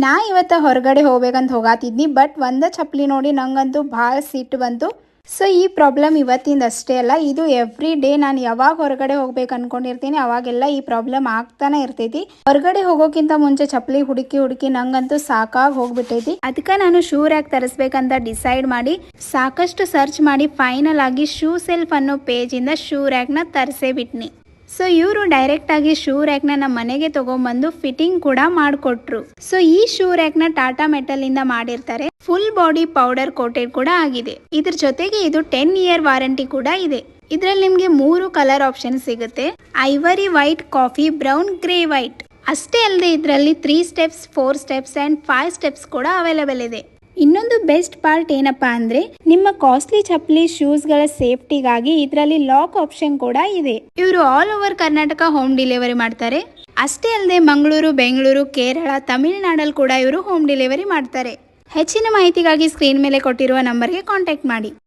ನಾ ಇವತ್ತು ಹೊರಗಡೆ ಹೋಗ್ಬೇಕಂತ ಹೋಗಾತಿದ್ನಿ, ಬಟ್ ಒಂದೇ ಚಪ್ಪಲಿ ನೋಡಿ ನಂಗಂತೂ ಭಾಳ ಸಿಟ್ಟು ಬಂತು. ಸೊ ಈ ಪ್ರಾಬ್ಲಮ್ ಇವತ್ತಿಂದ ಅಷ್ಟೇ ಅಲ್ಲ, ಇದು ಎವ್ರಿ ಡೇ ನಾನು ಯಾವಾಗ ಹೊರಗಡೆ ಹೋಗ್ಬೇಕು ಅನ್ಕೊಂಡಿರ್ತೀನಿ ಅವಾಗೆಲ್ಲ ಈ ಪ್ರಾಬ್ಲಮ್ ಆಗ್ತಾನೆ ಇರ್ತೈತಿ. ಹೊರಗಡೆ ಹೋಗೋಕ್ಕಿಂತ ಮುಂಚೆ ಚಪ್ಪಲಿ ಹುಡುಕಿ ಹುಡುಕಿ ನಂಗಂತೂ ಸಾಕಾಗಿ ಹೋಗ್ಬಿಟ್ಟೈತಿ. ಅದಕ್ಕೆ ನಾನು ಶೂ ರ್ಯಾಕ್ ತರಿಸ್ಬೇಕಂತ ಡಿಸೈಡ್ ಮಾಡಿ ಸಾಕಷ್ಟು ಸರ್ಚ್ ಮಾಡಿ ಫೈನಲ್ ಆಗಿ ಶೂ ಸೆಲ್ಫ್ ಅನ್ನೋ ಪೇಜಿಂದ ಶೂ ರ್ಯಾಕ್ನ ತರಿಸೇ ಬಿಟ್ನಿ. ಸೊ ಇವರು ಡೈರೆಕ್ಟ್ ಆಗಿ ಶೂ ರ್ಯಾಕ್ನ ನಮ್ಮ ಮನೆಗೆ ತಗೊಂಡ್ಬಂದು ಫಿಟ್ಟಿಂಗ್ ಕೂಡ ಮಾಡಿಕೊಟ್ರು. ಸೊ ಈ ಶೂ ರ್ಯಾಕ್ನ ಟಾಟಾ ಮೆಟಲ್ ಇಂದ ಮಾಡಿರ್ತಾರೆ. ಫುಲ್ ಬಾಡಿ ಪೌಡರ್ ಕೋಟೆಡ್ ಕೂಡ ಆಗಿದೆ. ಇದ್ರ ಜೊತೆಗೆ ಇದು 10 ಇಯರ್ ವಾರಂಟಿ ಕೂಡ ಇದೆ. ಇದ್ರಲ್ಲಿ ನಿಮ್ಗೆ 3 ಕಲರ್ ಆಪ್ಷನ್ ಸಿಗುತ್ತೆ: ivory white, coffee brown, grey white. ಅಷ್ಟೇ ಅಲ್ಲದೆ ಇದರಲ್ಲಿ 3 ಸ್ಟೆಪ್ಸ್, 4 ಸ್ಟೆಪ್ಸ್ ಅಂಡ್ 5 ಸ್ಟೆಪ್ಸ್ ಕೂಡ ಅವೈಲೇಬಲ್ ಇದೆ. ಇನ್ನೊಂದು ಬೆಸ್ಟ್ ಪಾರ್ಟ್ ಏನಪ್ಪಾ ಅಂದ್ರೆ, ನಿಮ್ಮ ಕಾಸ್ಟ್ಲಿ ಚಪ್ಪಲಿ ಶೂಸ್ಗಳ ಸೇಫ್ಟಿಗಾಗಿ ಇದರಲ್ಲಿ ಲಾಕ್ ಆಪ್ಷನ್ ಕೂಡ ಇದೆ. ಇವರು all over Karnataka home delivery ಮಾಡ್ತಾರೆ. ಅಷ್ಟೇ ಅಲ್ಲದೆ ಮಂಗಳೂರು, ಬೆಂಗಳೂರು, ಕೇರಳ, ತಮಿಳುನಾಡಲ್ಲಿ ಕೂಡ ಇವರು ಹೋಮ್ ಡೆಲಿವರಿ ಮಾಡ್ತಾರೆ. ಹೆಚ್ಚಿನ ಮಾಹಿತಿಗಾಗಿ ಸ್ಕ್ರೀನ್ ಮೇಲೆ ಕೊಟ್ಟಿರುವ ನಂಬರ್ಗೆ ಕಾಂಟ್ಯಾಕ್ಟ್ ಮಾಡಿ.